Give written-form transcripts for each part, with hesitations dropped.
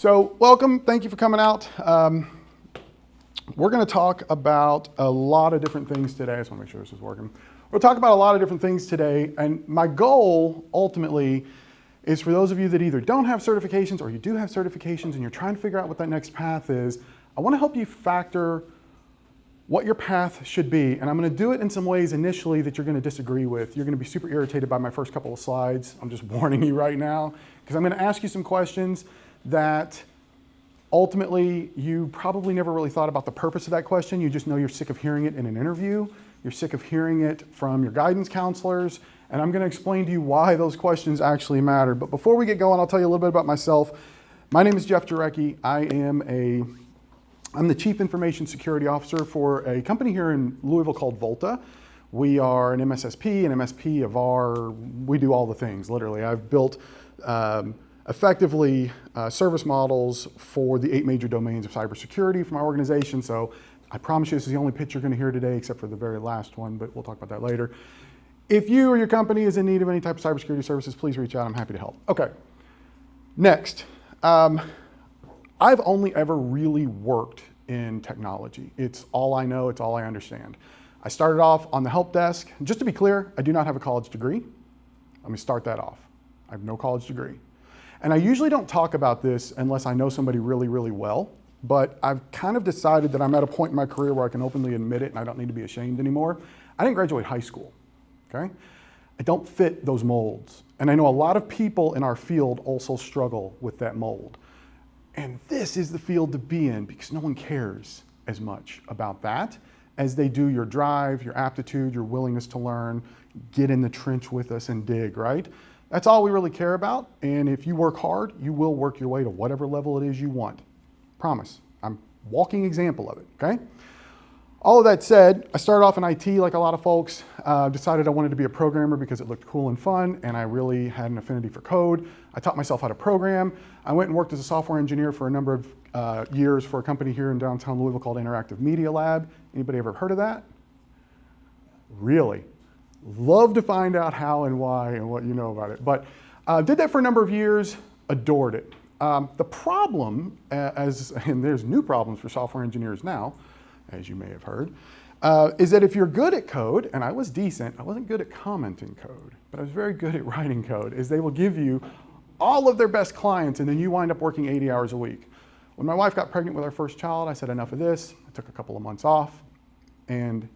So welcome, thank you for coming out. We're gonna talk about a lot of different things today. I just wanna make sure this is working. We'll talk about a lot of different things today, and my goal ultimately is for those of you that either don't have certifications or you do have certifications and you're trying to figure out what that next path is, I wanna help you factor what your path should be. And I'm gonna do it in some ways initially that you're gonna disagree with. You're gonna be super irritated by my first couple of slides. I'm just warning you right now, because I'm gonna ask you some questions that ultimately you probably never really thought about the purpose of that question. You just know you're sick of hearing it in an interview. You're sick of hearing it from your guidance counselors. And I'm gonna explain to you why those questions actually matter. But before we get going, I'll tell you a little bit about myself. My name is Jeff Jarecki. I'm the Chief Information Security Officer for a company here in Louisville called Volta. We are an MSSP, an MSP of we do all the things, literally. I've built effectively service models for the 8 major domains of cybersecurity for my organization. So I promise you this is the only pitch you're gonna hear today, except for the very last one, but we'll talk about that later. If you or your company is in need of any type of cybersecurity services, please reach out, I'm happy to help. Okay, next. I've only ever really worked in technology. It's all I know, it's all I understand. I started off on the help desk. Just to be clear, I do not have a college degree. Let me start that off. I have no college degree. And I usually don't talk about this unless I know somebody really, really well, but I've kind of decided that I'm at a point in my career where I can openly admit it and I don't need to be ashamed anymore. I didn't graduate high school, okay? I don't fit those molds. And I know a lot of people in our field also struggle with that mold. And this is the field to be in because no one cares as much about that as they do your drive, your aptitude, your willingness to learn, get in the trench with us and dig, right? That's all we really care about. And if you work hard, you will work your way to whatever level it is you want. Promise. I'm a walking example of it, okay? All of that said, I started off in IT like a lot of folks, decided I wanted to be a programmer because it looked cool and fun, and I really had an affinity for code. I taught myself how to program. I went and worked as a software engineer for a number of years for a company here in downtown Louisville called Interactive Media Lab. Anybody ever heard of that? Really? Love to find out how and why and what you know about it. But did that for a number of years, adored it. The problem, and there's new problems for software engineers now, as you may have heard, is that if you're good at code, and I was decent, I wasn't good at commenting code, but I was very good at writing code, is they will give you all of their best clients and then you wind up working 80 hours a week. When my wife got pregnant with our first child, I said enough of this. I took a couple of months off and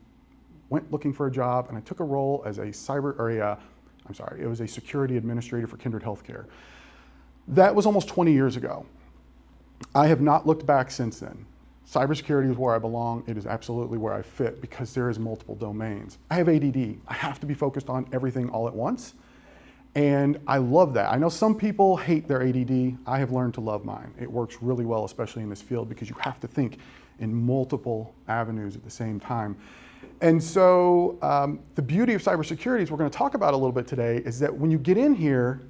went looking for a job, and I took a role as it was a security administrator for Kindred Healthcare. That was almost 20 years ago. I have not looked back since then. Cybersecurity is where I belong. It is absolutely where I fit because there is multiple domains. I have ADD. I have to be focused on everything all at once. And I love that. I know some people hate their ADD. I have learned to love mine. It works really well, especially in this field, because you have to think in multiple avenues at the same time. And so the beauty of cybersecurity, as we're going to talk about a little bit today, is that when you get in here,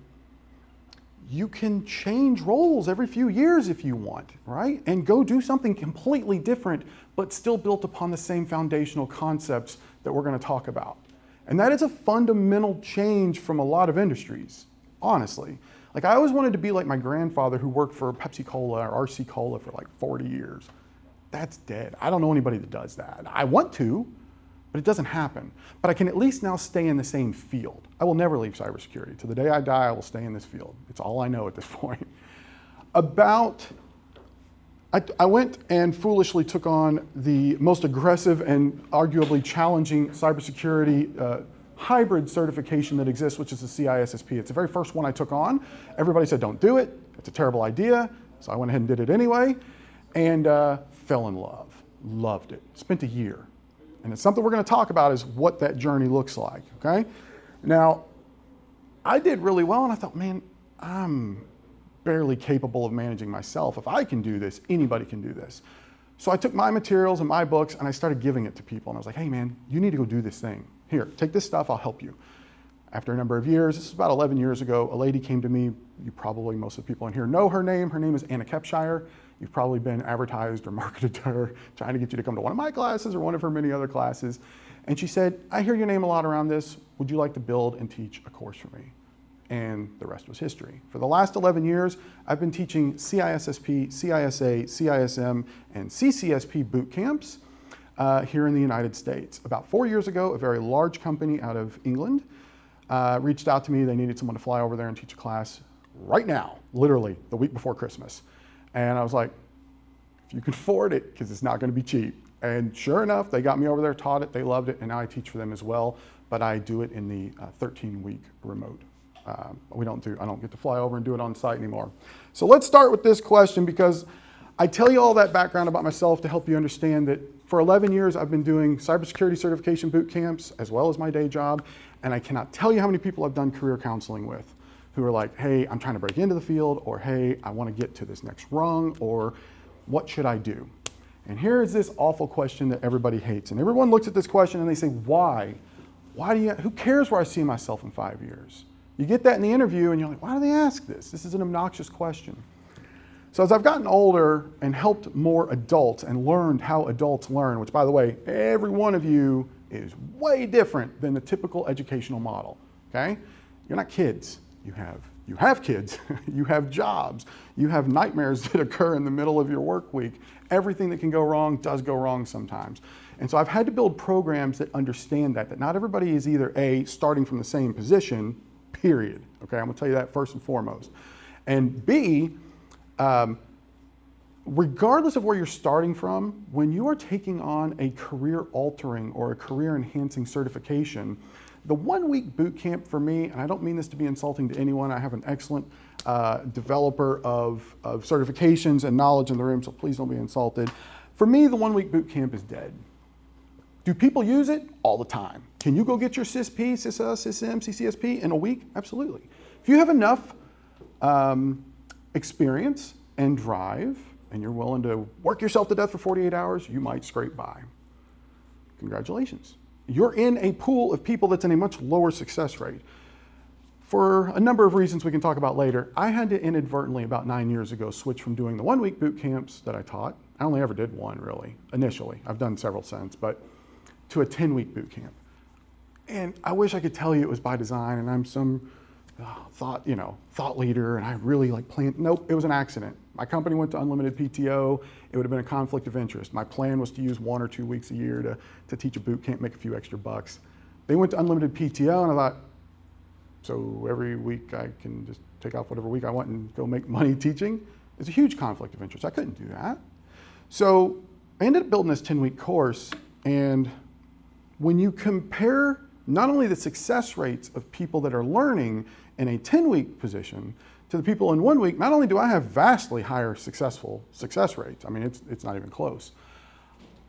you can change roles every few years if you want, right? And go do something completely different, but still built upon the same foundational concepts that we're going to talk about. And that is a fundamental change from a lot of industries, honestly. Like, I always wanted to be like my grandfather who worked for Pepsi Cola or RC Cola for like 40 years. That's dead. I don't know anybody that does that. I want to, but it doesn't happen. But I can at least now stay in the same field. I will never leave cybersecurity. To the day I die, I will stay in this field. It's all I know at this point. I went and foolishly took on the most aggressive and arguably challenging cybersecurity hybrid certification that exists, which is the CISSP. It's the very first one I took on. Everybody said, don't do it. It's a terrible idea. So I went ahead and did it anyway, and fell in love. Loved it. Spent a year. And it's something we're going to talk about, is what that journey looks like, okay? Now, I did really well, and I thought, man, I'm barely capable of managing myself. If I can do this, anybody can do this. So I took my materials and my books, and I started giving it to people. And I was like, hey, man, you need to go do this thing. Here, take this stuff, I'll help you. After a number of years, this is about 11 years ago, a lady came to me. You probably, most of the people in here know her name. Her name is Anna Kepshire. You've probably been advertised or marketed to her, trying to get you to come to one of my classes or one of her many other classes. And she said, I hear your name a lot around this. Would you like to build and teach a course for me? and the rest was history. For the last 11 years, I've been teaching CISSP, CISA, CISM, and CCSP boot camps here in the United States. About 4 years ago, a very large company out of England reached out to me. They needed someone to fly over there and teach a class right now, literally the week before Christmas. And I was like, if you can afford it, because it's not going to be cheap. And sure enough, they got me over there, taught it, they loved it, and now I teach for them as well, but I do it in the 13-week remote. I don't get to fly over and do it on site anymore. So let's start with this question, because I tell you all that background about myself to help you understand that for 11 years, I've been doing cybersecurity certification boot camps as well as my day job, and I cannot tell you how many people I've done career counseling with who are like, hey, I'm trying to break into the field, or hey, I want to get to this next rung, or what should I do? And here is this awful question that everybody hates. And everyone looks at this question and they say, why? Who cares where I see myself in 5 years? You get that in the interview and you're like, why do they ask this? This is an obnoxious question. So as I've gotten older and helped more adults and learned how adults learn, which by the way, every one of you is way different than the typical educational model, okay? You're not kids. You have kids, you have jobs, you have nightmares that occur in the middle of your work week. Everything that can go wrong does go wrong sometimes. And so I've had to build programs that understand that not everybody is either A, starting from the same position, period. Okay, I'm gonna tell you that first and foremost. And B, regardless of where you're starting from, when you are taking on a career altering or a career enhancing certification, the 1 week boot camp for me, and I don't mean this to be insulting to anyone, I have an excellent developer of certifications and knowledge in the room, so please don't be insulted. For me, the 1 week boot camp is dead. Do people use it? All the time. Can you go get your CISP, CISA, CISM, CCSP in a week? Absolutely. If you have enough experience and drive, and you're willing to work yourself to death for 48 hours, you might scrape by. Congratulations. You're in a pool of people that's in a much lower success rate. For a number of reasons we can talk about later, I had to inadvertently about 9 years ago switch from doing the 1 week boot camps that I taught. I only ever did one really, initially. I've done several since, but to a 10-week boot camp. And I wish I could tell you it was by design and I'm some thought leader and I really planned. Nope, it was an accident. My company went to unlimited PTO. It would have been a conflict of interest. My plan was to use 1 or 2 weeks a year to teach a boot camp, make a few extra bucks. They went to unlimited PTO and I thought, so every week I can just take off whatever week I want and go make money teaching? It's a huge conflict of interest. I couldn't do that. So I ended up building this 10-week course, and when you compare not only the success rates of people that are learning in a 10-week position to the people in 1 week, not only do I have vastly higher success rates, I mean, it's not even close.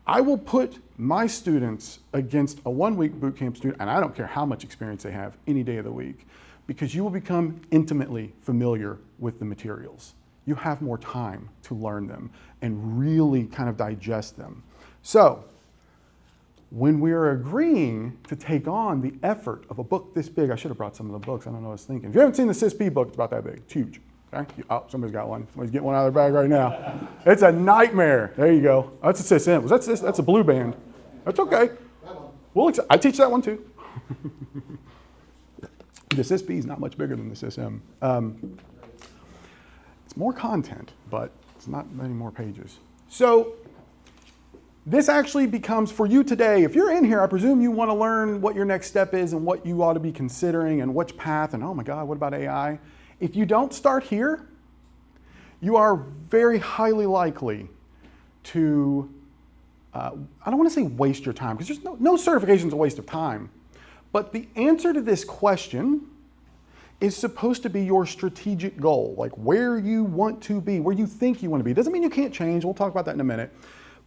I will put my students against a 1 week boot camp student, and I don't care how much experience they have any day of the week, because you will become intimately familiar with the materials. You have more time to learn them and really kind of digest them. So, when we're agreeing to take on the effort of a book this big, I should have brought some of the books, I don't know what I was thinking. If you haven't seen the CISP book, it's about that big, it's huge. Okay? Oh, somebody's got one. Somebody's getting one out of their bag right now. It's a nightmare. There you go. That's a CISM. That's a blue band. That's okay. I teach that one too. The CISP is not much bigger than the CISM. It's more content, but it's not many more pages. So this actually becomes, for you today, if you're in here, I presume you want to learn what your next step is and what you ought to be considering and which path, and oh my God, what about AI? If you don't start here, you are very highly likely to, I don't want to say waste your time, because there's no certification is a waste of time. But the answer to this question is supposed to be your strategic goal, like where you want to be, where you think you want to be. Doesn't mean you can't change, we'll talk about that in a minute.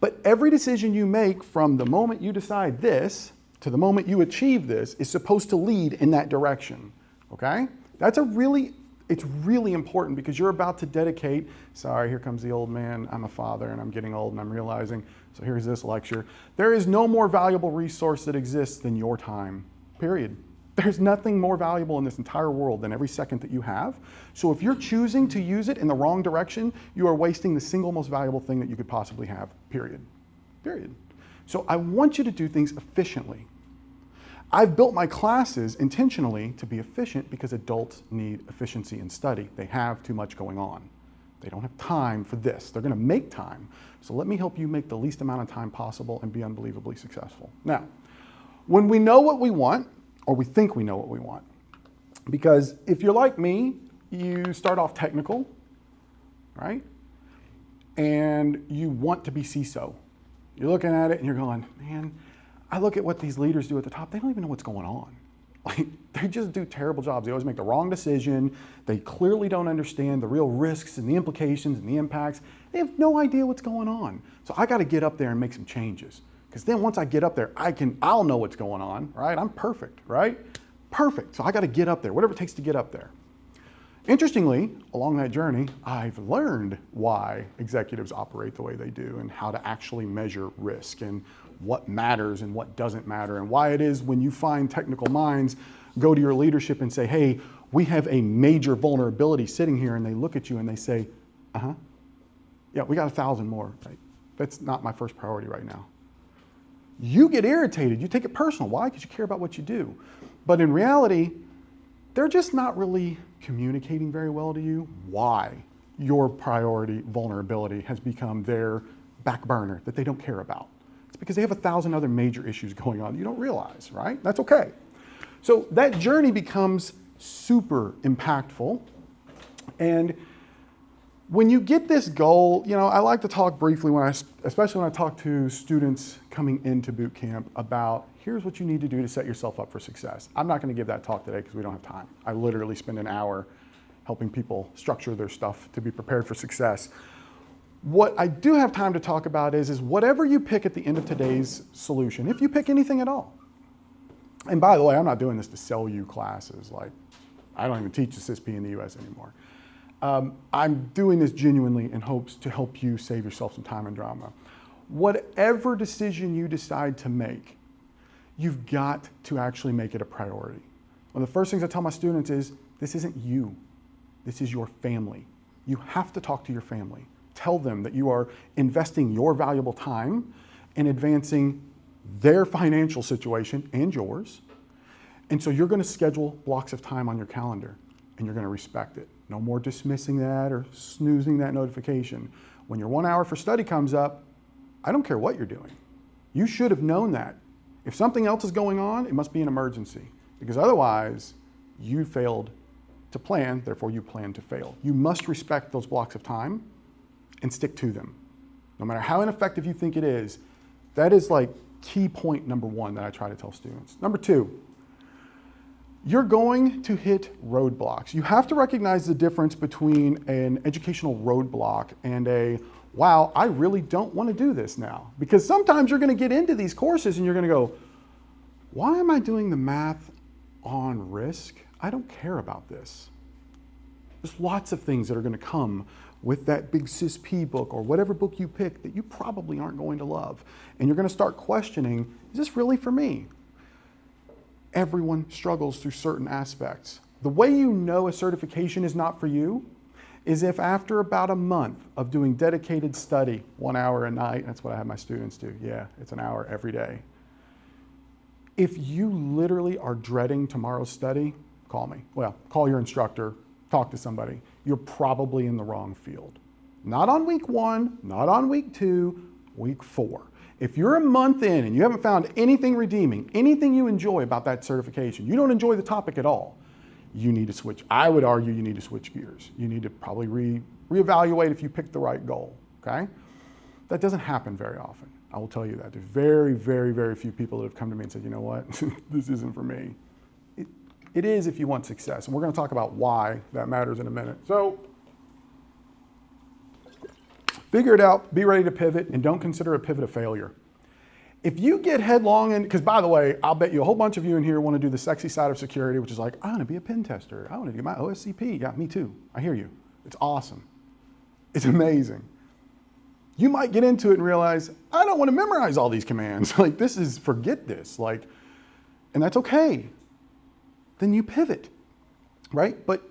But every decision you make from the moment you decide this to the moment you achieve this is supposed to lead in that direction, okay? It's really important, because you're about to dedicate, sorry, here comes the old man, I'm a father and I'm getting old and I'm realizing, so here's this lecture. There is no more valuable resource that exists than your time, period. There's nothing more valuable in this entire world than every second that you have. So if you're choosing to use it in the wrong direction, you are wasting the single most valuable thing that you could possibly have, period. Period. So I want you to do things efficiently. I've built my classes intentionally to be efficient because adults need efficiency in study. They have too much going on. They don't have time for this. They're going to make time. So let me help you make the least amount of time possible and be unbelievably successful. Now, when we know what we want, or we think we know what we want, because if you're like me, you start off technical, right? And you want to be CISO. You're looking at it and you're going, man, I look at what these leaders do at the top, they don't even know what's going on. Like, they just do terrible jobs. They always make the wrong decision. They clearly don't understand the real risks and the implications and the impacts. They have no idea what's going on. So I got to get up there and make some changes. Because then once I get up there, I'll know what's going on, right? I'm perfect, right? Perfect. So I got to get up there, whatever it takes to get up there. Interestingly, along that journey, I've learned why executives operate the way they do and how to actually measure risk and what matters and what doesn't matter, and why it is when you find technical minds go to your leadership and say, hey, we have a major vulnerability sitting here, and they look at you and they say, yeah, we got 1,000 more. Right? That's not my first priority right now. You get irritated, you take it personal. Why? Because you care about what you do. But in reality, they're just not really communicating very well to you why your priority vulnerability has become their back burner that they don't care about. It's because they have 1,000 other major issues going on that you don't realize, right? That's okay. So that journey becomes super impactful. And when you get this goal, you know, I like to talk briefly especially when I talk to students coming into boot camp about here's what you need to do to set yourself up for success. I'm not going to give that talk today because we don't have time. I literally spend an hour helping people structure their stuff to be prepared for success. What I do have time to talk about is whatever you pick at the end of today's solution, if you pick anything at all. And by the way, I'm not doing this to sell you classes. Like, I don't even teach the CISP in the US anymore. I'm doing this genuinely in hopes to help you save yourself some time and drama. Whatever decision you decide to make, you've got to actually make it a priority. One of the first things I tell my students is, this isn't you, this is your family. You have to talk to your family. Tell them that you are investing your valuable time in advancing their financial situation and yours. And so you're going to schedule blocks of time on your calendar and you're going to respect it. No more dismissing that or snoozing that notification. When your 1 hour for study comes up, I don't care what you're doing. You should have known that. If something else is going on, it must be an emergency, because otherwise you failed to plan, therefore you plan to fail. You must respect those blocks of time and stick to them. No matter how ineffective you think it is, that is like key point number one that I try to tell students. Number two, you're going to hit roadblocks. You have to recognize the difference between an educational roadblock and a, wow, I really don't want to do this now. Because sometimes you're going to get into these courses and you're going to go, why am I doing the math on risk? I don't care about this. There's lots of things that are going to come with that big CISP book or whatever book you pick that you probably aren't going to love. And you're going to start questioning, is this really for me? Everyone struggles through certain aspects. The way you know a certification is not for you is if after about a month of doing dedicated study, 1 hour a night, that's what I have my students do. Yeah, it's an hour every day. If you literally are dreading tomorrow's study, call me. Well, call your instructor, talk to somebody. You're probably in the wrong field. Not on week 1, not on week 2, week 4. If you're a month in and you haven't found anything redeeming, anything you enjoy about that certification, you don't enjoy the topic at all, you need to switch. I would argue you need to switch gears. You need to probably reevaluate if you picked the right goal, okay? That doesn't happen very often. I will tell you that. There's very, very, very few people that have come to me and said, you know what, this isn't for me. It is if you want success, and we're going to talk about why that matters in a minute. So, figure it out, be ready to pivot, and don't consider a pivot a failure. If you get headlong in, because by the way, I'll bet you a whole bunch of you in here want to do the sexy side of security, which is like, I want to be a pen tester. I want to get my OSCP. Yeah, me too. I hear you. It's awesome. It's amazing. You might get into it and realize, I don't want to memorize all these commands. Like, this is, forget this. Like, and that's okay. Then you pivot, right? But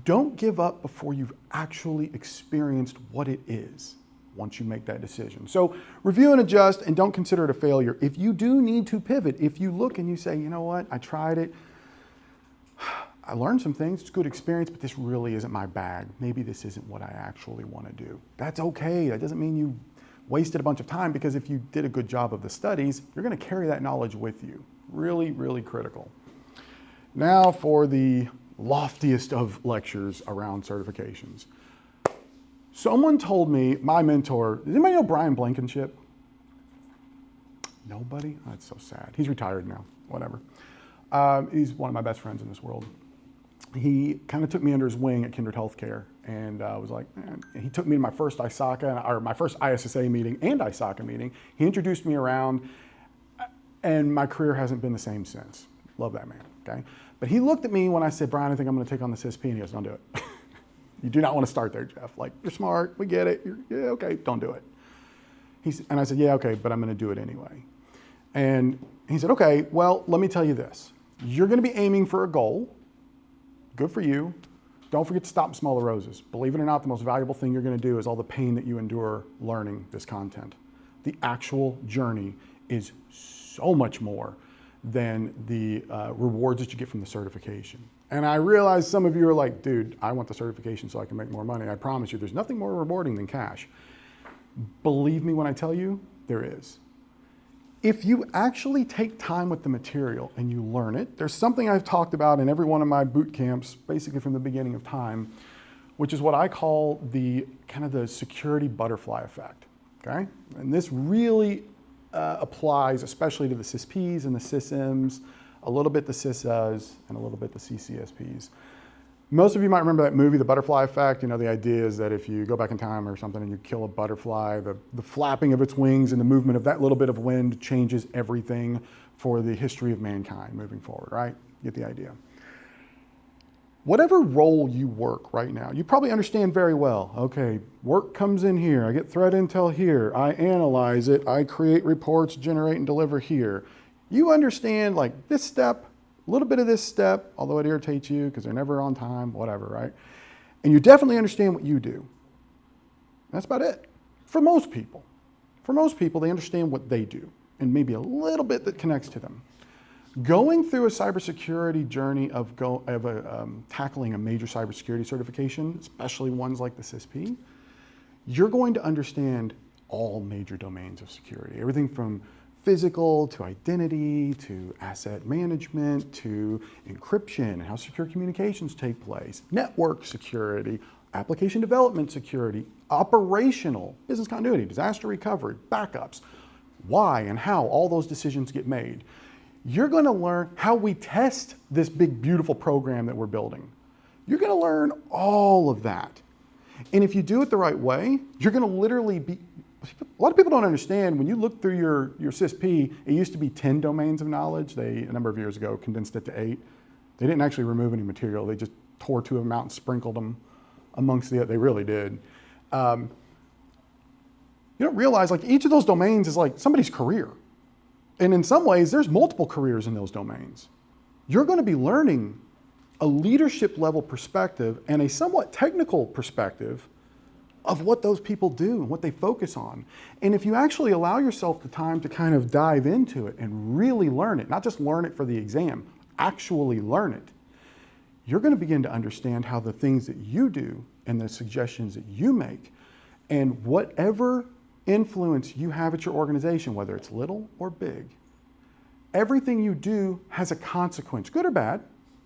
don't give up before you've actually experienced what it is. once you make that decision. So review and adjust, and don't consider it a failure. If you do need to pivot, if you look and you say, you know what, I tried it, I learned some things, it's a good experience, but this really isn't my bag. Maybe this isn't what I actually want to do. That's okay. That doesn't mean you wasted a bunch of time, because if you did a good job of the studies, you're going to carry that knowledge with you. Really, really critical. Now for the loftiest of lectures around certifications. Someone told me, my mentor, does anybody know Brian Blankenship? Nobody? Oh, that's so sad. He's retired now, whatever. He's one of my best friends in this world. He kind of took me under his wing at Kindred Healthcare, and was like, man. He took me to my first ISACA, or my first ISSA meeting and ISACA meeting. He introduced me around, and my career hasn't been the same since. Love that man, okay? But he looked at me when I said, Brian, I think I'm gonna take on the CISP, and he goes, don't do it. You do not want to start there, Jeff. Like, you're smart, we get it, yeah, okay, don't do it. And I said, yeah, okay, but I'm gonna do it anyway. And he said, okay, well, let me tell you this. You're gonna be aiming for a goal. Good for you. Don't forget to stop and smell the roses. Believe it or not, the most valuable thing you're gonna do is all the pain that you endure learning this content. The actual journey is so much more than the rewards that you get from the certification. And I realize some of you are like, dude, I want the certification so I can make more money. I promise you, there's nothing more rewarding than cash. Believe me when I tell you, there is. If you actually take time with the material and you learn it, there's something I've talked about in every one of my boot camps, basically from the beginning of time, which is what I call the kind of the security butterfly effect, okay? And this really applies especially to the CISPs and the CISMs, a little bit the CISAs, and a little bit the CCSPs. Most of you might remember that movie, The Butterfly Effect. You know, the idea is that if you go back in time or something and you kill a butterfly, the flapping of its wings and the movement of that little bit of wind changes everything for the history of mankind moving forward, right? You get the idea. Whatever role you work right now, you probably understand very well. Okay, work comes in here, I get threat intel here, I analyze it, I create reports, generate and deliver here. You understand like this step, a little bit of this step, although it irritates you because they're never on time, whatever, right? And you definitely understand what you do. That's about it. For most people. For most people, they understand what they do and maybe a little bit that connects to them. Going through a cybersecurity journey of tackling a major cybersecurity certification, especially ones like the CISP, you're going to understand all major domains of security. Everything from physical to identity to asset management to encryption and how secure communications take place, network security, application development security, operational, business continuity, disaster recovery, backups, why and how all those decisions get made. You're going to learn how we test this big, beautiful program that we're building. You're going to learn all of that. And if you do it the right way, you're going to literally be, a lot of people don't understand, when you look through your CISP, it used to be 10 domains of knowledge. They, a number of years ago, condensed it to 8. They didn't actually remove any material. They just tore 2 of them out and sprinkled them amongst the, they really did. You don't realize, like, each of those domains is like somebody's career. And in some ways, there's multiple careers in those domains. You're going to be learning a leadership level perspective and a somewhat technical perspective of what those people do and what they focus on. And if you actually allow yourself the time to kind of dive into it and really learn it, not just learn it for the exam, actually learn it, you're going to begin to understand how the things that you do and the suggestions that you make and whatever influence you have at your organization, whether it's little or big, everything you do has a consequence, good or bad,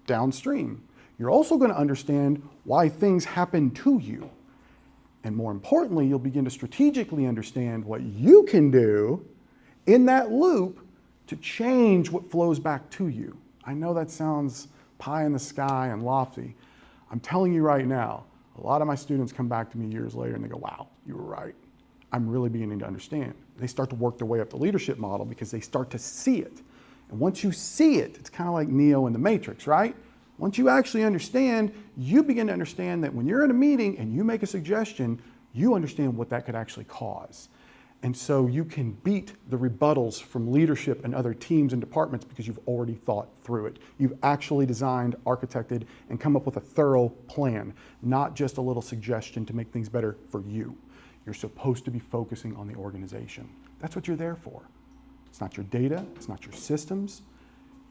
downstream. You're also going to understand why things happen to you. And more importantly, you'll begin to strategically understand what you can do in that loop to change what flows back to you. I know that sounds pie in the sky and lofty. I'm telling you right now, a lot of my students come back to me years later and they go, wow, you were right. I'm really beginning to understand. They start to work their way up the leadership model because they start to see it. And once you see it, it's kind of like Neo in the Matrix, right? Once you actually understand, you begin to understand that when you're in a meeting and you make a suggestion, you understand what that could actually cause. And so you can beat the rebuttals from leadership and other teams and departments because you've already thought through it. You've actually designed, architected, and come up with a thorough plan, not just a little suggestion to make things better for you. You're supposed to be focusing on the organization. That's what you're there for. It's not your data, it's not your systems.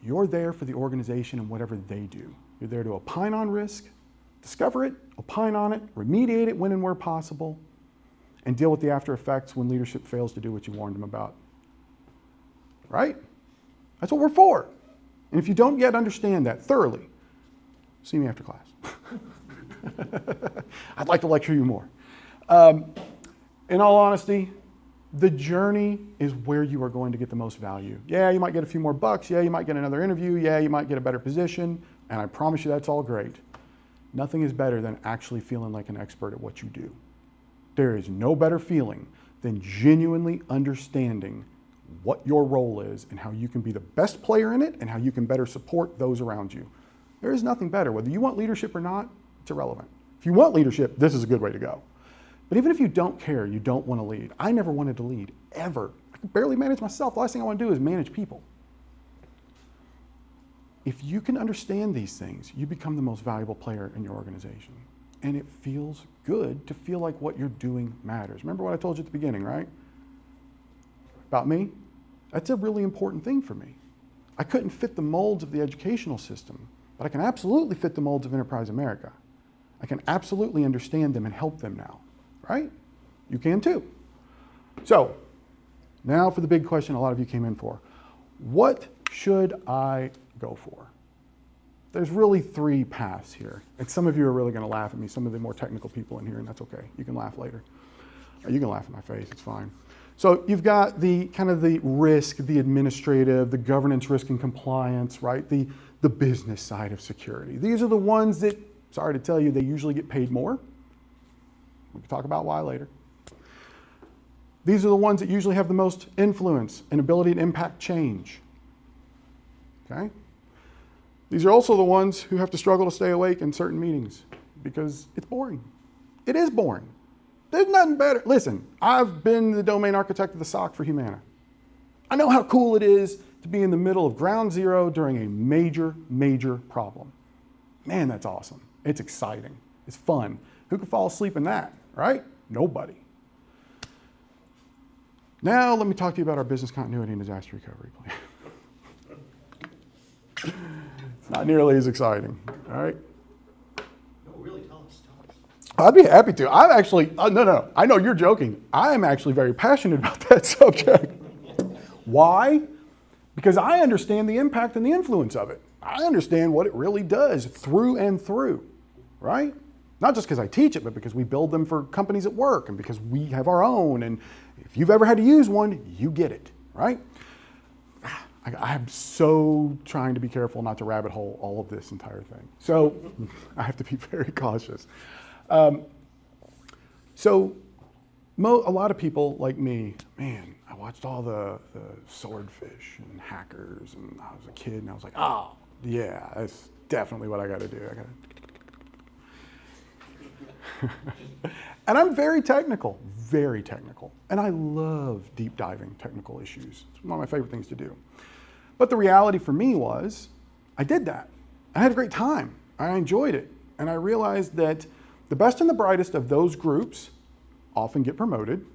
You're there for the organization and whatever they do. You're there to opine on risk, discover it, opine on it, remediate it when and where possible, and deal with the after effects when leadership fails to do what you warned them about. Right? That's what we're for. And if you don't yet understand that thoroughly, see me after class. I'd like to lecture you more. In all honesty, the journey is where you are going to get the most value. Yeah, you might get a few more bucks. Yeah, you might get another interview. Yeah, you might get a better position. And I promise you that's all great. Nothing is better than actually feeling like an expert at what you do. There is no better feeling than genuinely understanding what your role is and how you can be the best player in it and how you can better support those around you. There is nothing better. Whether you want leadership or not, it's irrelevant. If you want leadership, this is a good way to go. But even if you don't care, you don't want to lead. I never wanted to lead, ever. I can barely manage myself. The last thing I want to do is manage people. If you can understand these things, you become the most valuable player in your organization. And it feels good to feel like what you're doing matters. Remember what I told you at the beginning, right? About me? That's a really important thing for me. I couldn't fit the molds of the educational system, but I can absolutely fit the molds of Enterprise America. I can absolutely understand them and help them now, right? You can too. So, now for the big question a lot of you came in for. What should I go for? There's really three paths here. And some of you are really going to laugh at me, some of the more technical people in here, and that's okay. You can laugh later. Or you can laugh at my face, it's fine. So you've got the kind of the risk, the administrative, the governance, risk and compliance, right? The business side of security. These are the ones that, sorry to tell you, they usually get paid more. We can talk about why later. These are the ones that usually have the most influence and ability to impact change. Okay? These are also the ones who have to struggle to stay awake in certain meetings because it's boring. It is boring. There's nothing better. Listen, I've been the domain architect of the SOC for Humana. I know how cool it is to be in the middle of ground zero during a major, major problem. Man, that's awesome. It's exciting. It's fun. Who could fall asleep in that, right? Nobody. Now let me talk to you about our business continuity and disaster recovery plan. It's not nearly as exciting, all right? No, really, tell us. I'd be happy to. I'm actually, no, I know you're joking. I am actually very passionate about that subject. Why? Because I understand the impact and the influence of it. I understand what it really does through and through, right? Not just because I teach it, but because we build them for companies at work and because we have our own. And if you've ever had to use one, you get it, right? I'm so trying to be careful not to rabbit hole all of this entire thing. So I have to be very cautious. A lot of people like me, man, I watched all the swordfish and hackers and I was a kid and I was like, oh, yeah, that's definitely what I got to do. And I'm very technical. And I love deep diving technical issues. It's one of my favorite things to do. But the reality for me was, I did that. I had a great time. I enjoyed it. And I realized that the best and the brightest of those groups often get promoted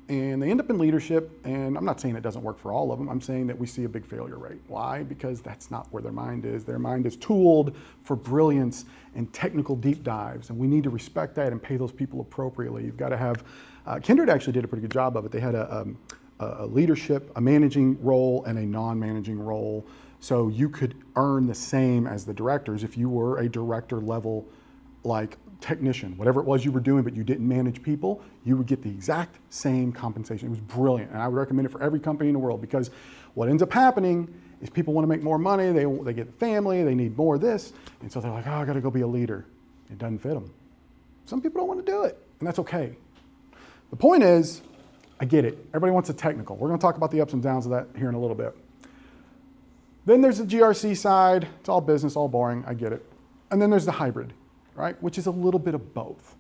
and they end up in leadership. And I'm not saying it doesn't work for all of them. I'm saying that we see a big failure rate. Why? Because that's not where their mind is. Their mind is tooled for brilliance and technical deep dives. And we need to respect that and pay those people appropriately. You've got to have, Kindred actually did a pretty good job of it. They had a leadership, a managing role, and a non-managing role. So you could earn the same as the directors if you were a director level, like technician, whatever it was you were doing, but you didn't manage people, you would get the exact same compensation. It was brilliant. And I would recommend it for every company in the world because what ends up happening is people want to make more money, they get the family, they need more of this. And so they're like, oh, I got to go be a leader. It doesn't fit them. Some people don't want to do it, and that's okay. The point is, I get it. Everybody wants a technical. We're going to talk about the ups and downs of that here in a little bit. Then there's the GRC side. It's all business, all boring. I get it. And then there's the hybrid, right? Which is a little bit of both.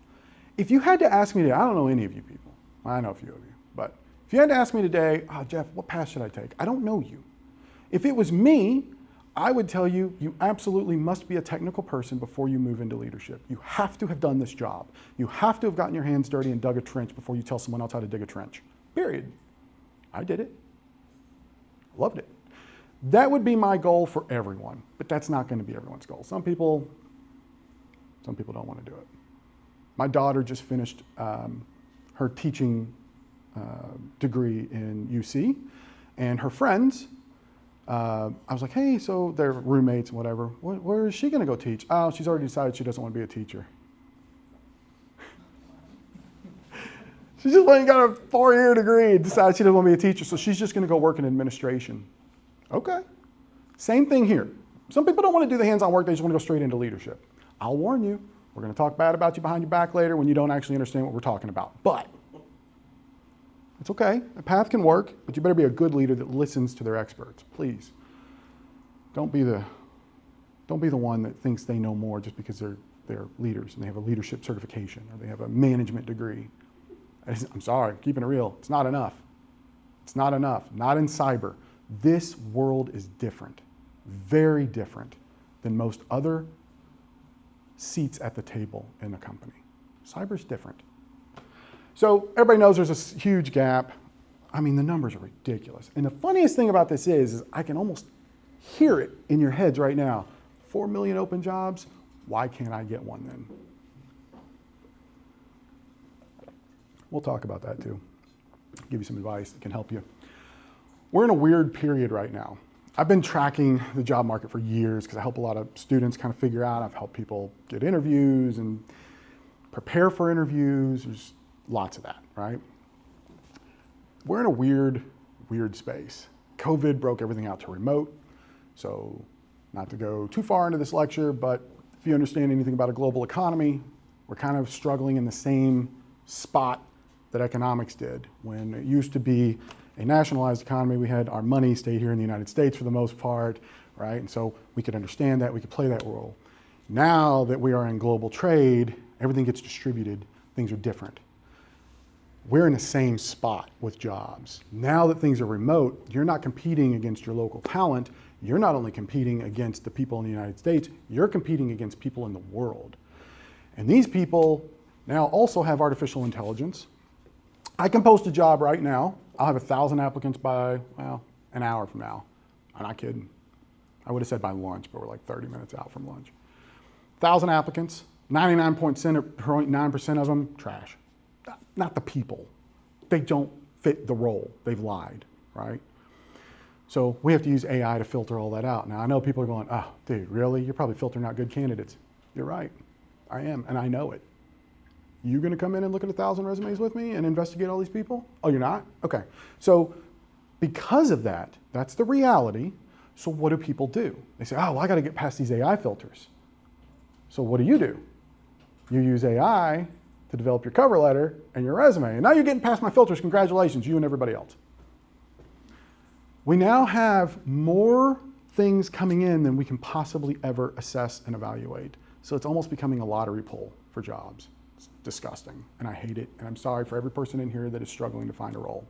If you had to ask me today, I don't know any of you people. I know a few of you. But if you had to ask me today, oh, Jeff, what path should I take? I don't know you. If it was me, I would tell you, you absolutely must be a technical person before you move into leadership. You have to have done this job. You have to have gotten your hands dirty and dug a trench before you tell someone else how to dig a trench. Period. I did it. Loved it. That would be my goal for everyone, but that's not going to be everyone's goal. Some people don't want to do it. My daughter just finished her teaching degree in UC, and her friends, I was like, hey, so they're roommates and whatever. Where is she going to go teach? Oh, she's already decided she doesn't want to be a teacher. She just went and got a 4-year degree and decided she doesn't want to be a teacher, so she's just going to go work in administration. Okay. Same thing here. Some people don't want to do the hands-on work, they just want to go straight into leadership. I'll warn you, we're going to talk bad about you behind your back later when you don't actually understand what we're talking about. But it's okay. A path can work, but you better be a good leader that listens to their experts. Please. Don't be the one that thinks they know more just because they're leaders and they have a leadership certification or they have a management degree. I'm sorry, keeping it real. It's not enough. It's not enough. Not in cyber. This world is different, very different than most other seats at the table in a company. Cyber's different. So everybody knows there's a huge gap. I mean, the numbers are ridiculous. And the funniest thing about this is I can almost hear it in your heads right now. 4 million open jobs, why can't I get one then? We'll talk about that too. Give you some advice that can help you. We're in a weird period right now. I've been tracking the job market for years because I help a lot of students kind of figure out. I've helped people get interviews and prepare for interviews. There's lots of that, right? We're in a weird space. COVID broke everything out to remote. So not to go too far into this lecture, but if you understand anything about a global economy, we're kind of struggling in the same spot that economics did. When it used to be a nationalized economy, we had our money stay here in the United States for the most part, right? And so we could understand that, we could play that role. Now that we are in global trade, everything gets distributed, things are different. We're in the same spot with jobs. Now that things are remote, you're not competing against your local talent, you're not only competing against the people in the United States, you're competing against people in the world. And these people now also have artificial intelligence. I can post a job right now. I'll have 1,000 applicants by, well, an hour from now. I'm not kidding. I would have said by lunch, but we're like 30 minutes out from lunch. 1,000 applicants, 99.9% of them, trash. Not the people. They don't fit the role. They've lied, right? So we have to use AI to filter all that out. Now, I know people are going, oh, dude, really? You're probably filtering out good candidates. You're right. I am, and I know it. You gonna come in and look at 1,000 resumes with me and investigate all these people? Oh, you're not? Okay. So because of that, that's the reality. So what do people do? They say, oh, well, I gotta get past these AI filters. So what do? You use AI to develop your cover letter and your resume. And now you're getting past my filters. Congratulations, you and everybody else. We now have more things coming in than we can possibly ever assess and evaluate. So it's almost becoming a lottery pool for jobs. It's disgusting, and I hate it, and I'm sorry for every person in here that is struggling to find a role.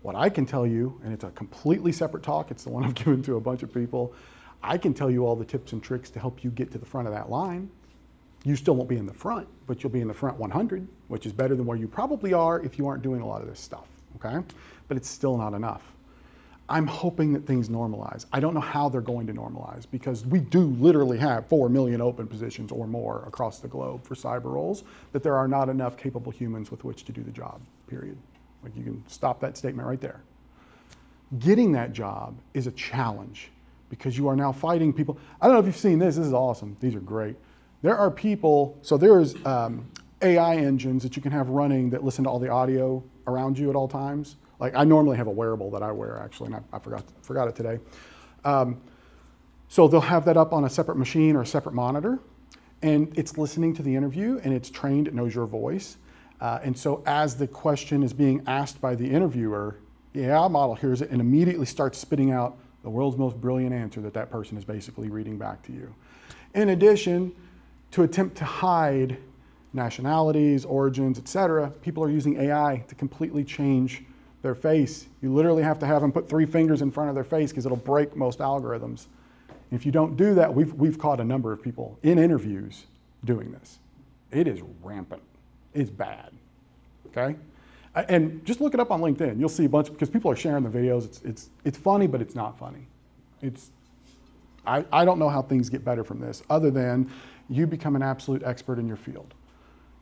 What I can tell you, and it's a completely separate talk, it's the one I've given to a bunch of people, I can tell you all the tips and tricks to help you get to the front of that line. You still won't be in the front, but you'll be in the front 100, which is better than where you probably are if you aren't doing a lot of this stuff, okay? But it's still not enough. I'm hoping that things normalize. I don't know how they're going to normalize because we do literally have 4 million open positions or more across the globe for cyber roles, that there are not enough capable humans with which to do the job, period. Like, you can stop that statement right there. Getting that job is a challenge because you are now fighting people. I don't know if you've seen this is awesome. These are great. There are people, so there's AI engines that you can have running that listen to all the audio around you at all times. Like, I normally have a wearable that I wear, actually, and I forgot it today. So they'll have that up on a separate machine or a separate monitor, and it's listening to the interview, and it's trained, it knows your voice. And so as the question is being asked by the interviewer, the AI model hears it and immediately starts spitting out the world's most brilliant answer that that person is basically reading back to you. In addition, to attempt to hide nationalities, origins, etc., people are using AI to completely change their face. You literally have to have them put 3 fingers in front of their face because it'll break most algorithms. If you don't do that, we've caught a number of people in interviews doing this. It is rampant. It's bad, okay? And just look it up on LinkedIn. You'll see a bunch, because people are sharing the videos. It's funny, but it's not funny. I don't know how things get better from this, other than you become an absolute expert in your field.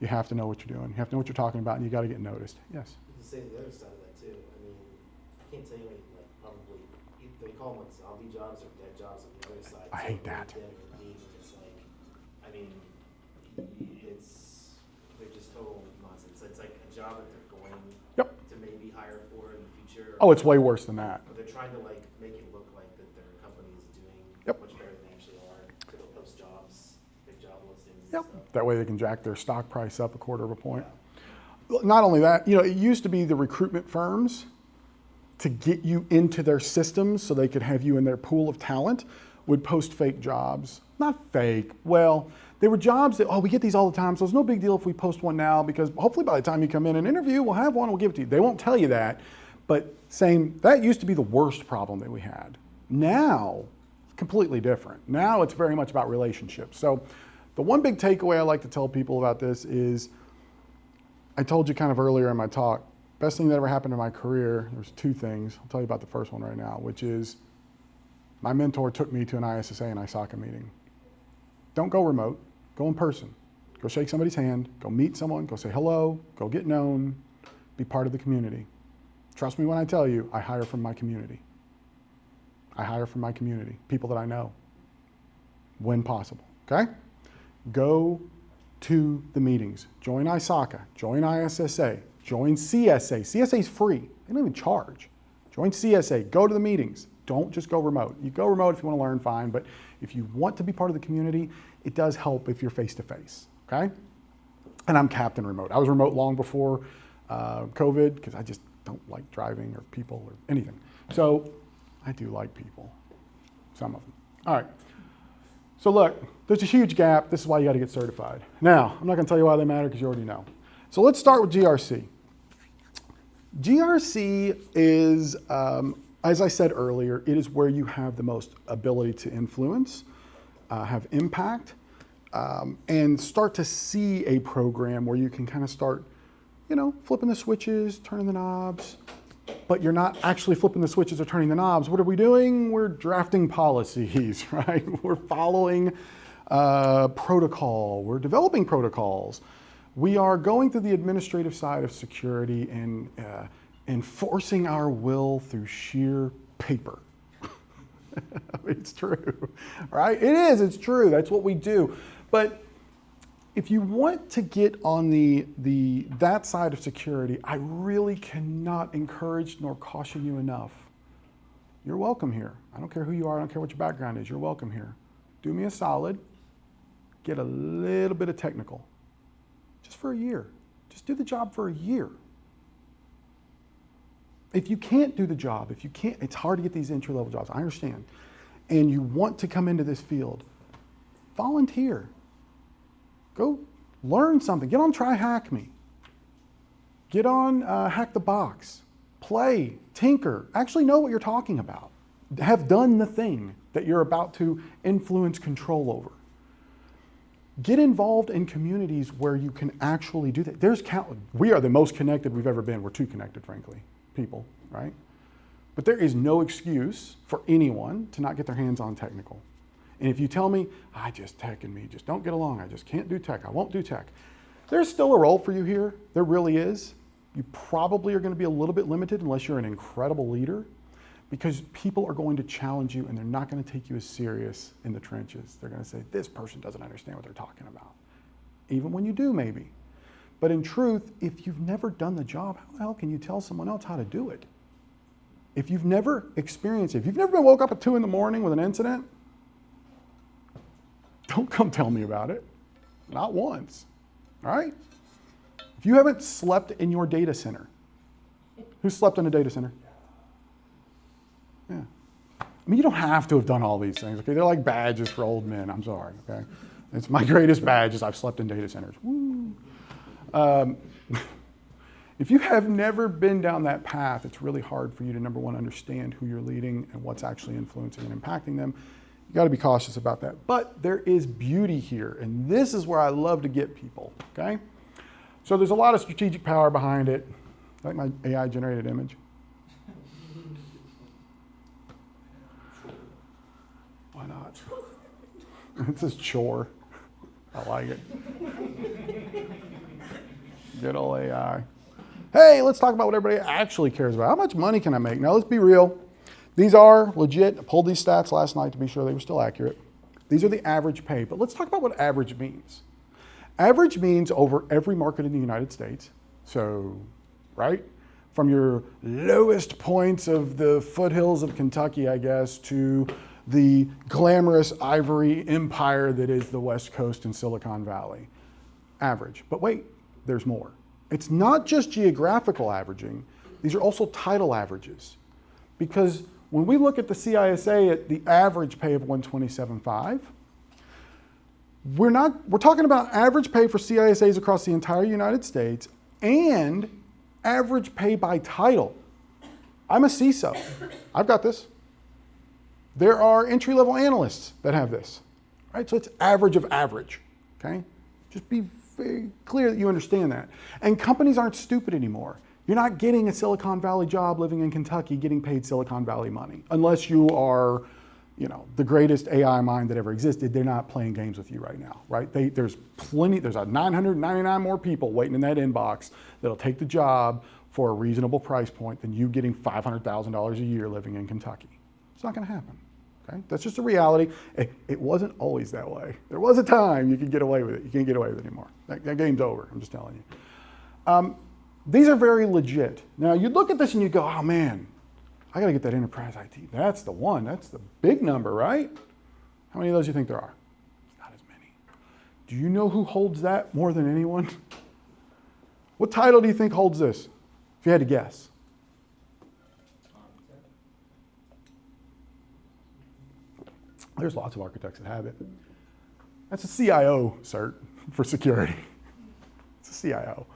You have to know what you're doing. You have to know what you're talking about, and you got to get noticed. Yes? You can say the other side of that too. I mean, I can't tell you, like, probably, they call them like zombie jobs or dead jobs on the other side. I hate that. It's like, I mean, they're just total nonsense. It's like a job that they're going to maybe hire for in the future. Oh, it's way worse than that. Or they're trying to like make it look like that their company is doing much better than they actually are. So they'll post jobs, big job listings. Yep. And stuff. That way they can jack their stock price up a quarter of a point. Not only that, it used to be the recruitment firms to get you into their systems so they could have you in their pool of talent would post fake jobs. Not fake, well, they were jobs that, we get these all the time, so it's no big deal if we post one now, because hopefully by the time you come in and interview, we'll have one, we'll give it to you. They won't tell you that, but saying that used to be the worst problem that we had. Now, it's completely different. Now it's very much about relationships. So the one big takeaway I like to tell people about this is, I told you kind of earlier in my talk, best thing that ever happened in my career, there's two things. I'll tell you about the first one right now, which is my mentor took me to an ISSA and ISACA meeting. Don't go remote, go in person. Go shake somebody's hand, go meet someone, go say hello, go get known, be part of the community. Trust me when I tell you, I hire from my community. I hire from my community, people that I know, when possible, okay? Go to the meetings. Join ISACA, join ISSA, join CSA. CSA is free, they don't even charge. Join CSA, go to the meetings. Don't just go remote. You go remote if you want to learn, fine, but if you want to be part of the community, it does help if you're face-to-face, okay? And I'm captain remote. I was remote long before COVID, because I just don't like driving or people or anything. So I do like people, some of them. All right, so look, there's a huge gap. This is why you got to get certified. Now, I'm not going to tell you why they matter, because you already know. So let's start with GRC. GRC is, as I said earlier, it is where you have the most ability to influence, have impact, and start to see a program where you can kind of start, flipping the switches, turning the knobs, but you're not actually flipping the switches or turning the knobs. What are we doing? We're drafting policies, right? We're following protocol. We're developing protocols. We are going through the administrative side of security and enforcing our will through sheer paper. It's true, right? It is, it's true. That's what we do. But if you want to get on that side of security, I really cannot encourage nor caution you enough. You're welcome here. I don't care who you are. I don't care what your background is. You're welcome here. Do me a solid. Get a little bit of technical. Just for a year. Just do the job for a year. If you can't do the job, it's hard to get these entry-level jobs, I understand, and you want to come into this field, volunteer. Go learn something. Get on Try Hack Me. Get on Hack the Box. Play, tinker, actually know what you're talking about. Have done the thing that you're about to influence control over. Get involved in communities where you can actually do that. We are the most connected we've ever been. We're too connected, frankly, people, right? But there is no excuse for anyone to not get their hands on technical. And if you tell me, tech and me just don't get along, I just can't do tech, I won't do tech. There's still a role for you here. There really is. You probably are going to be a little bit limited unless you're an incredible leader, because people are going to challenge you and they're not going to take you as serious in the trenches. They're going to say, this person doesn't understand what they're talking about. Even when you do, maybe. But in truth, if you've never done the job, how the hell can you tell someone else how to do it? If you've never experienced it, if you've never been woke up at 2 in the morning with an incident, don't come tell me about it. Not once, all right? If you haven't slept in your data center, who slept in a data center? Yeah. I mean, you don't have to have done all these things, okay? They're like badges for old men, I'm sorry, okay? It's my greatest badge is I've slept in data centers. Woo. If you have never been down that path, it's really hard for you to, number one, understand who you're leading and what's actually influencing and impacting them. You got to be cautious about that. But there is beauty here, and this is where I love to get people, okay? So there's a lot of strategic power behind it, like my AI generated image. Why not? It says chore. I like it. Good old AI. Hey, let's talk about what everybody actually cares about. How much money can I make? Now, let's be real. These are legit. I pulled these stats last night to be sure they were still accurate. These are the average pay, but let's talk about what average means. Average means over every market in the United States. So, right? From your lowest points of the foothills of Kentucky, I guess, to the glamorous ivory empire that is the West Coast and Silicon Valley. Average. But wait, there's more. It's not just geographical averaging. These are also title averages. Because when we look at the CISA at the average pay of $127,500, we're talking about average pay for CISAs across the entire United States and average pay by title. I'm a CISO. I've got this. There are entry-level analysts that have this, right? So it's average of average, okay? Just be very clear that you understand that. And companies aren't stupid anymore. You're not getting a Silicon Valley job living in Kentucky getting paid Silicon Valley money. Unless you are, the greatest AI mind that ever existed. They're not playing games with you right now, right? There's 999 more people waiting in that inbox that'll take the job for a reasonable price point than you getting $500,000 a year living in Kentucky. It's not gonna happen, okay? That's just a reality. It wasn't always that way. There was a time you could get away with it. You can't get away with it anymore. That game's over, I'm just telling you. These are very legit. Now, you'd look at this and you go, oh man, I gotta get that enterprise IT. That's the one, that's the big number, right? How many of those do you think there are? Not as many. Do you know who holds that more than anyone? What title do you think holds this, if you had to guess? There's lots of architects that have it. That's a CIO cert for security. It's a CIO.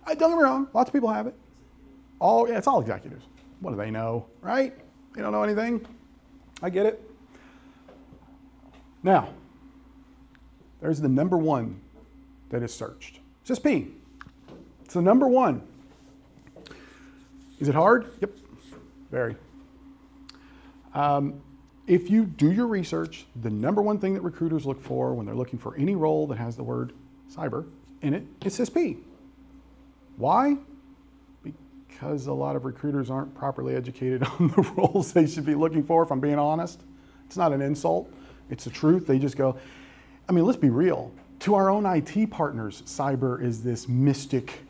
Don't get me wrong, lots of people have it. It's all executives. What do they know, right? They don't know anything. I get it. Now, there's the number one that is searched. CISP. It's the number one. Is it hard? Yep, very. If you do your research, the number one thing that recruiters look for when they're looking for any role that has the word cyber in it is CISP. Why? Because a lot of recruiters aren't properly educated on the roles they should be looking for, if I'm being honest. It's not an insult, it's the truth. They just go, let's be real. To our own IT partners, cyber is this mystic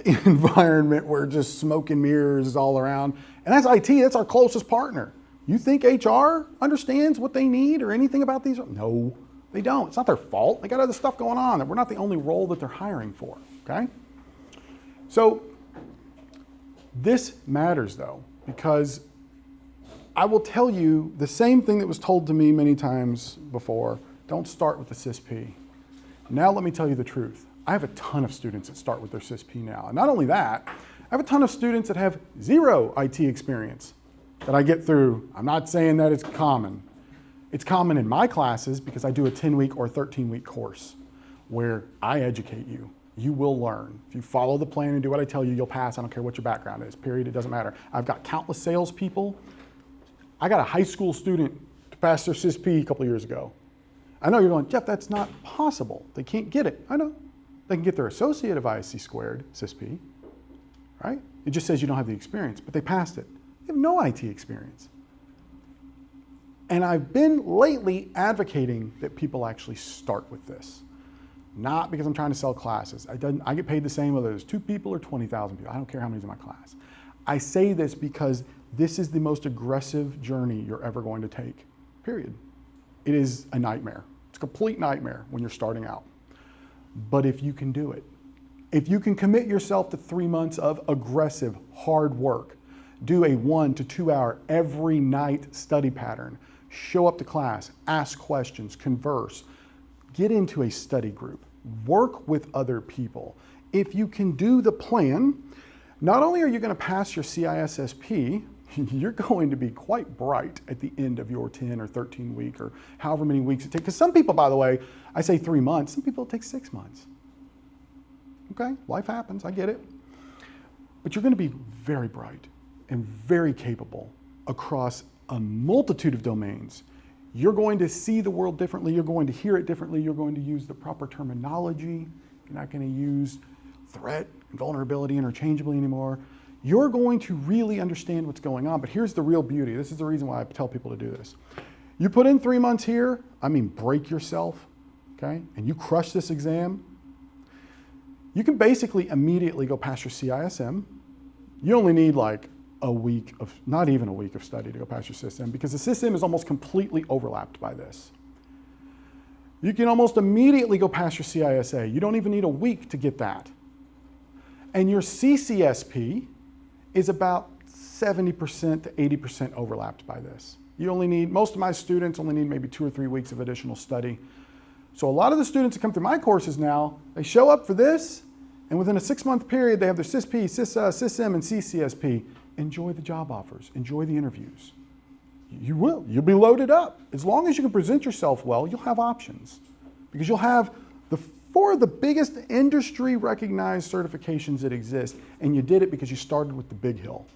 environment where just smoke and mirrors is all around. And that's IT, that's our closest partner. You think HR understands what they need or anything about these? No, they don't. It's not their fault. They got other stuff going on. We're not the only role that they're hiring for, okay? So this matters though, because I will tell you the same thing that was told to me many times before. Don't start with the CISP. Now let me tell you the truth. I have a ton of students that start with their CISP now. And not only that, I have a ton of students that have zero IT experience that I get through. I'm not saying that it's common. It's common in my classes because I do a 10-week or 13-week course where I educate you. You will learn. If you follow the plan and do what I tell you, you'll pass. I don't care what your background is, period. It doesn't matter. I've got countless salespeople. I got a high school student to pass their CISP a couple of years ago. I know you're going, Jeff, that's not possible. They can't get it. I know. They can get their associate of ISC squared, CISP, right? It just says you don't have the experience, but they passed it. They have no IT experience. And I've been lately advocating that people actually start with this. Not because I'm trying to sell classes. I get paid the same whether there's 2 people or 20,000 people. I don't care how many's in my class. I say this because this is the most aggressive journey you're ever going to take, period. It is a nightmare. It's a complete nightmare when you're starting out. But if you can do it, if you can commit yourself to 3 months of aggressive, hard work, do a 1 to 2 hour every night study pattern, show up to class, ask questions, converse, get into a study group, work with other people. If you can do the plan, not only are you going to pass your CISSP, you're going to be quite bright at the end of your 10 or 13 week or however many weeks it takes. Because some people, by the way, I say 3 months, some people it takes 6 months. Okay, life happens, I get it. But you're going to be very bright and very capable across a multitude of domains. You're going to see the world differently, you're going to hear it differently, you're going to use the proper terminology, you're not going to use threat and vulnerability interchangeably anymore. You're going to really understand what's going on, but here's the real beauty. This is the reason why I tell people to do this. You put in 3 months here, I mean break yourself, okay, and you crush this exam, you can basically immediately go past your CISM. You only need like a week of, not even a week of study to go past your SysM, because the SysM is almost completely overlapped by this. You can almost immediately go past your CISA. You don't even need a week to get that. And your CCSP is about 70% to 80% overlapped by this. You only need, most of my students only need maybe 2 or 3 weeks of additional study. So a lot of the students that come through my courses now, they show up for this, and within a 6-month period, they have their CISP, SysM, and CCSP. Enjoy the job offers, enjoy the interviews. You will, you'll be loaded up. As long as you can present yourself well, you'll have options. Because you'll have the 4 of the biggest industry recognized certifications that exist, and you did it because you started with the big hill.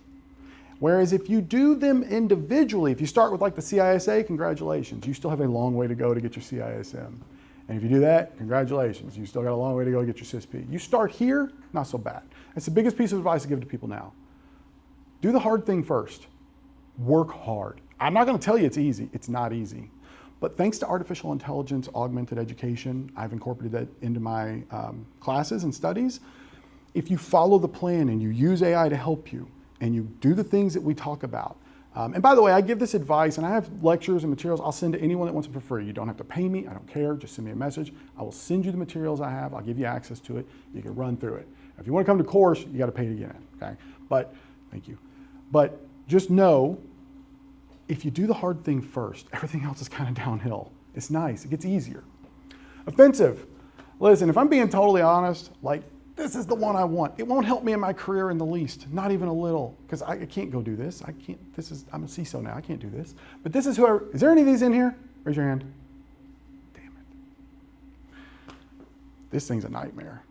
Whereas if you do them individually, if you start with like the CISA, congratulations, you still have a long way to go to get your CISM. And if you do that, congratulations, you still got a long way to go to get your CISP. You start here, not so bad. That's the biggest piece of advice I give to people now. Do the hard thing first. Work hard. I'm not going to tell you it's easy. It's not easy. But thanks to artificial intelligence, augmented education, I've incorporated that into my classes and studies. If you follow the plan and you use AI to help you, and you do the things that we talk about. And by the way, I give this advice, and I have lectures and materials I'll send to anyone that wants them for free. You don't have to pay me. I don't care. Just send me a message. I will send you the materials I have. I'll give you access to it. You can run through it. If you want to come to course, you got to pay to get in. Okay? But thank you. But just know, if you do the hard thing first, everything else is kind of downhill. It's nice. It gets easier. Offensive. Listen, if I'm being totally honest, like, this is the one I want. It won't help me in my career in the least, not even a little, because I can't go do this. I'm a CISO now, I can't do this. But this is whoever, is there any of these in here? Raise your hand. Damn it. This thing's a nightmare.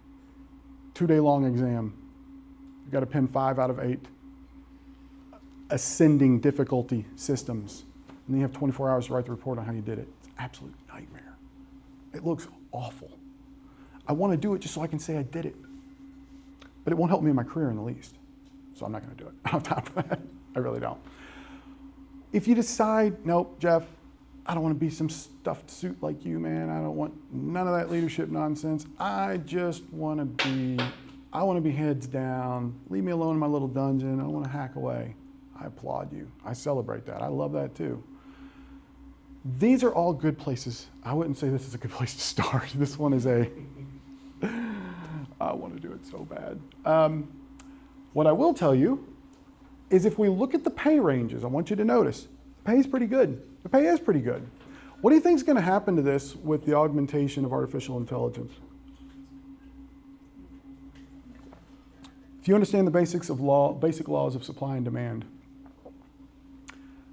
2-day long exam. You got to pin 5 out of 8. Ascending difficulty systems. And then you have 24 hours to write the report on how you did it. It's an absolute nightmare. It looks awful. I want to do it just so I can say I did it. But it won't help me in my career in the least. So I'm not going to do it. I don't have time for that. I really don't. If you decide, nope, Jeff, I don't want to be some stuffed suit like you, man. I don't want none of that leadership nonsense. I want to be heads down. Leave me alone in my little dungeon. I want to hack away. I applaud you. I celebrate that. I love that too. These are all good places. I wouldn't say this is a good place to start. This one is I want to do it so bad. What I will tell you is if we look at the pay ranges, I want you to notice, the pay is pretty good. The pay is pretty good. What do you think is going to happen to this with the augmentation of artificial intelligence? If you understand the basic laws of supply and demand,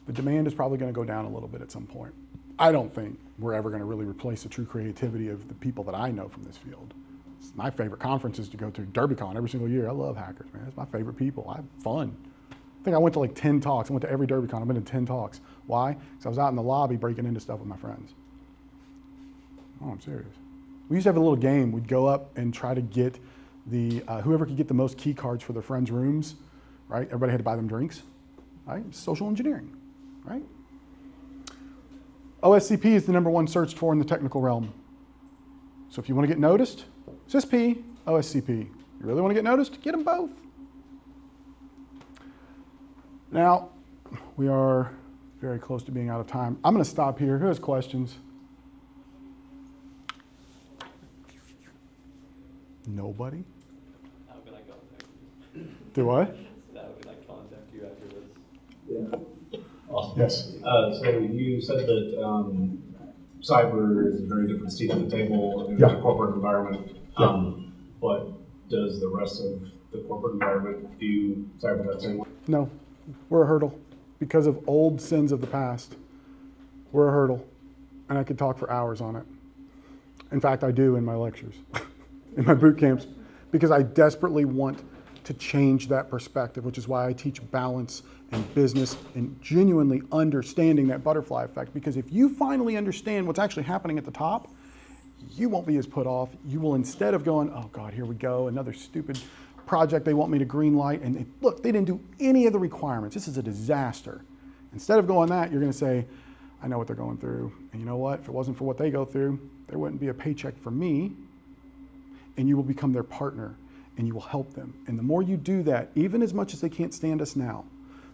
the demand is probably going to go down a little bit at some point. I don't think we're ever going to really replace the true creativity of the people that I know from this field. It's my favorite conference is to go to DerbyCon every single year. I love hackers, man. It's my favorite people. I have fun. I think I went to like 10 talks. I went to every DerbyCon. I've been to 10 talks. Why? Because I was out in the lobby breaking into stuff with my friends. Oh, I'm serious. We used to have a little game. We'd go up and try to get the whoever could get the most key cards for their friends' rooms, right? Everybody had to buy them drinks, right? Social engineering, right? OSCP is the #1 searched for in the technical realm. So if you want to get noticed, CISP, OSCP. You really want to get noticed? Get them both. Now, we are very close to being out of time. I'm going to stop here. Who has questions? Nobody? How can I contact you? Do what? How can I contact you after this? Yeah. Awesome. Yes. So you said that cyber is a very different seat at the table in Yeah. the corporate environment. Yeah. But does the rest of the corporate environment view cyber that same way? No, We're a hurdle because of old sins of the past. We're a hurdle, and I could talk for hours on it. In fact, I do in my lectures, in my boot camps, because I desperately want to change that perspective, which is why I teach balance and business and genuinely understanding that butterfly effect. Because if you finally understand what's actually happening at the top, you won't be as put off. You will, instead of going, oh God, here we go, another stupid project they want me to green light, and look, they didn't do any of the requirements. This is a disaster. Instead of going that, you're gonna say, I know what they're going through. And you know what? If it wasn't for what they go through, there wouldn't be a paycheck for me, and you will become their partner, and you will help them. And the more you do that, even as much as they can't stand us now,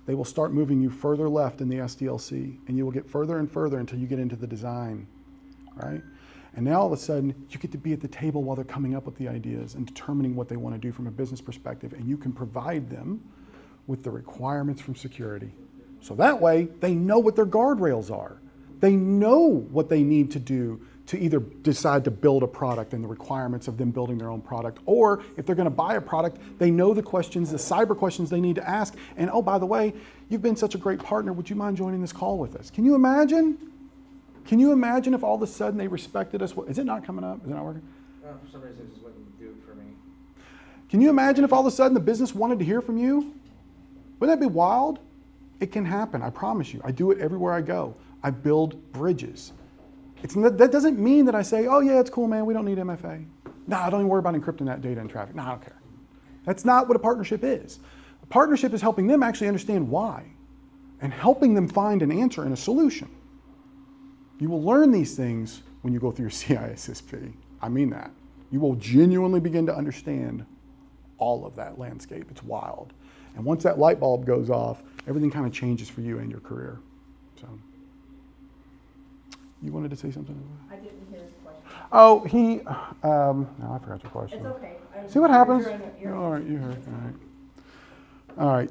they will start moving you further left in the SDLC, and you will get further and further until you get into the design, right? And now all of a sudden, you get to be at the table while they're coming up with the ideas and determining what they want to do from a business perspective, and you can provide them with the requirements from security. So that way, they know what their guardrails are. They know what they need to do to either decide to build a product and the requirements of them building their own product, or if they're going to buy a product, they know the questions, the cyber questions they need to ask. And oh, by the way, you've been such a great partner. Would you mind joining this call with us? Can you imagine? Can you imagine if all of a sudden they respected us? Is it not coming up? Is it not working? For some reason, it just wouldn't do it for me. Can you imagine if all of a sudden the business wanted to hear from you? Wouldn't that be wild? It can happen, I promise you. I do it everywhere I go. I build bridges. That doesn't mean that I say, oh yeah, it's cool, man, we don't need MFA. Nah, don't even worry about encrypting that data and traffic. Nah, I don't care. That's not what a partnership is. A partnership is helping them actually understand why and helping them find an answer and a solution. You will learn these things when you go through your CISSP. I mean that. You will genuinely begin to understand all of that landscape. It's wild. And once that light bulb goes off, everything kind of changes for you and your career. So, you wanted to say something? I didn't hear his question. Oh, no, I forgot your question. It's okay. See what happens? You're All right, you heard. All right.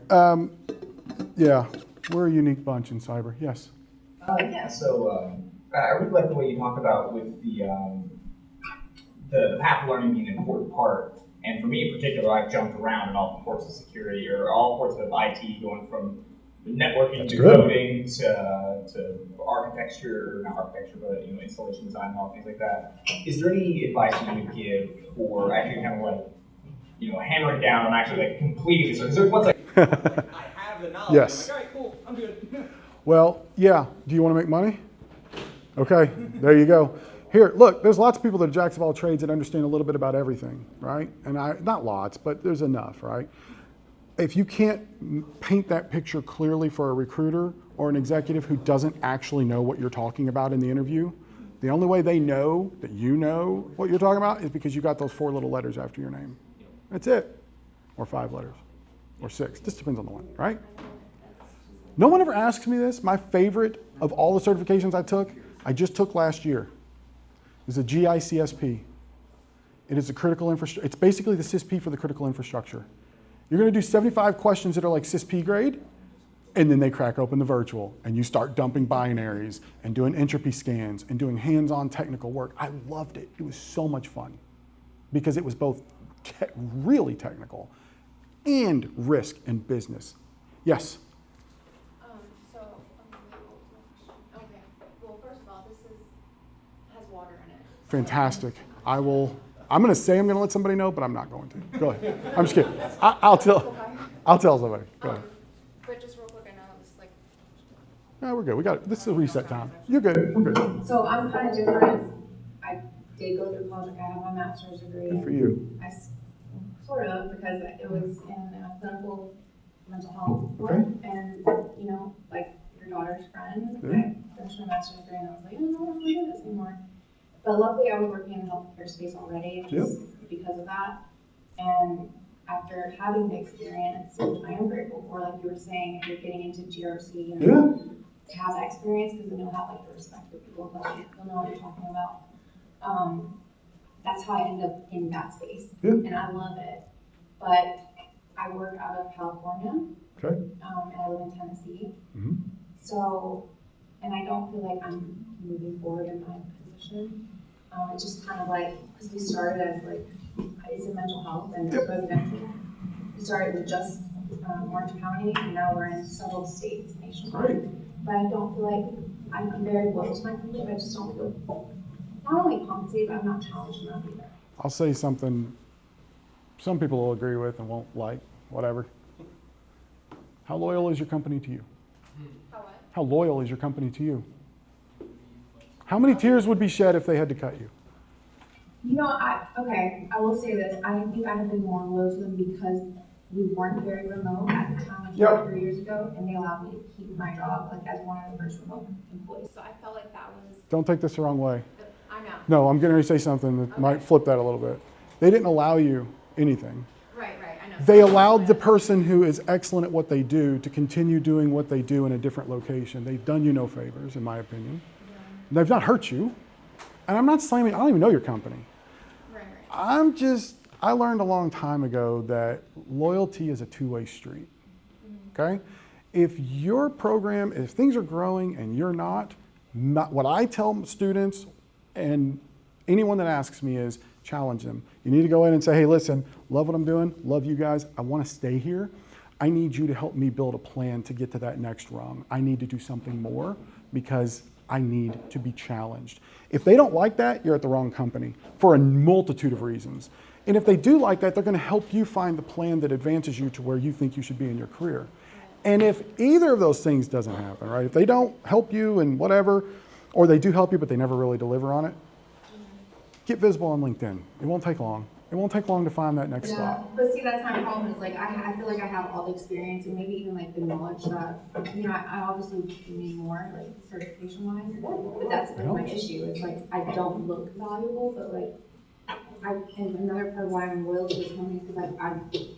Yeah, we're a unique bunch in cyber. Yes. Yeah, so I really like the way you talk about with the path learning being an important part. And for me in particular, I've jumped around in all sorts of security or all sorts of IT, going from networking to coding to architecture, not architecture, but installation design and all things like that. Is there any advice you would give for actually kind of like hammering down on actually like completing this? Because once I have the knowledge, yes. I'm like, all right, cool, I'm good. Well, yeah. Do you want to make money? Okay, there you go. Here, look, there's lots of people that are jacks of all trades that understand a little bit about everything, right? And not lots, but there's enough, right? If you can't paint that picture clearly for a recruiter or an executive who doesn't actually know what you're talking about in the interview, the only way they know that you know what you're talking about is because you got those 4 little letters after your name. That's it. Or 5 letters. Or 6. Just depends on the one, right? No one ever asks me this. My favorite of all the certifications I just took last year, is a GICSP. It is a critical infrastructure. It's basically the CISP for the critical infrastructure. You're going to do 75 questions that are like CISP grade, and then they crack open the virtual, and you start dumping binaries and doing entropy scans and doing hands-on technical work. I loved it. It was so much fun because it was both really technical and risk and business. Yes? Okay. Well, first of all, has water in it. Fantastic. I'm going to say I'm going to let somebody know, but I'm not going to. Go ahead. I'm just kidding. I'll tell somebody. Go ahead. But just real quick, I know this No, we're good. We got it. This is a reset time. You're good. We're good. So I'm kind of different. I did go through college. I have my master's degree. Good for you. Sort of, because it was in clinical mental health work. Okay. And, like your daughter's friend, Yeah. I finished my master's degree and I was like, I don't want to do this anymore. But luckily I was working in the healthcare space already just because of that. And after having the experience, which I am grateful for, like you were saying, if you're getting into GRC and to have that experience, because then you'll have like the respect of people, but you'll know what you're talking about. That's how I ended up in that space. Yeah. And I love it. But I work out of California. Okay. And I live in Tennessee. Mm-hmm. So, and I don't feel like I'm moving forward in my position. It's just kind of like, because we started as like, it's in mental health and it's residential. We started with just Orange County, and now we're in several states nationwide. Great. But I don't feel like I'm very loyal to my company, but I just don't feel not only compensated, but I'm not challenged enough either. I'll say something some people will agree with and won't like, whatever. How loyal is your company to you? How what? How loyal is your company to you? How many tears would be shed if they had to cut you? You know, I will say this. I think I have been more loyal to them because we weren't very remote at the time, like Yep. 3 years ago, and they allowed me to keep my job like as one of the first remote employees. So I felt like that was, Don't take this the wrong way. I know. No, I'm getting ready to say something that might flip that a little bit. They didn't allow you anything. Right, I know. They allowed the person who is excellent at what they do to continue doing what they do in a different location. They've done you no favors, in my opinion. They've not hurt you. And I'm not slamming, I don't even know your company. Right. I learned a long time ago that loyalty is a two-way street, okay? If your program, if things are growing and you're not, what I tell students and anyone that asks me is challenge them. You need to go in and say, hey, listen, love what I'm doing, love you guys, I wanna stay here. I need you to help me build a plan to get to that next rung. I need to do something more because I need to be challenged. If they don't like that, you're at the wrong company for a multitude of reasons. And if they do like that, they're gonna help you find the plan that advances you to where you think you should be in your career. And if either of those things doesn't happen, right? If they don't help you and whatever, or they do help you but they never really deliver on it, get visible on LinkedIn. It won't take long. It won't take long to find that next spot. But see, that's my problem is like, I feel like I have all the experience and maybe even like the knowledge that, you know, I obviously need more like certification wise, but that's like my issue. It's like, I don't look valuable, but like, and another part of why I'm loyal to this company is because I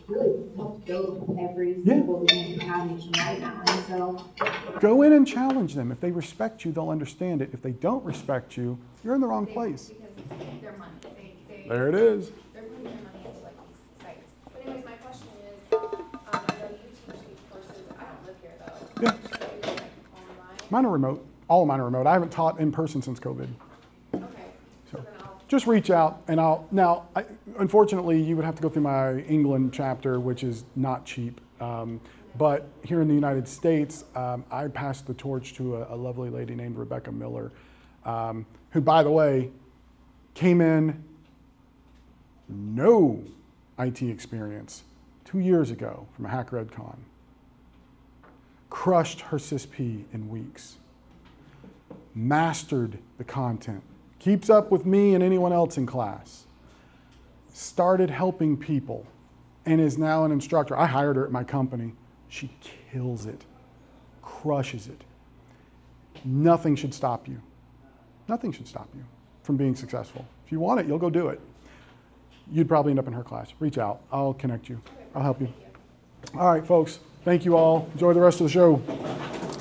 really helped build every single thing we have nationwide now. And so, Go in and challenge them. If they respect you, they'll understand it. If they don't respect you, you're in the wrong place. Because their money, There it is. they're putting their money into like these sites. But anyways, my question is, I know you teach these courses, I don't live here though. Yeah. So you're like online? Mine are remote. All of mine are remote. I haven't taught in person since COVID. Okay. So So then I'll, just reach out and unfortunately, you would have to go through my England chapter, which is not cheap. But here in the United States, I passed the torch to a lovely lady named Rebecca Miller, who, by the way, came in no IT experience 2 years ago from a Hack RedCon. Crushed her CISP in weeks. Mastered the content. Keeps up with me and anyone else in class. Started helping people and is now an instructor. I hired her at my company. She kills it, crushes it. Nothing should stop you. Nothing should stop you from being successful. If you want it, you'll go do it. You'd probably end up in her class. Reach out. I'll connect you. I'll help you. All right, folks. Thank you all. Enjoy the rest of the show.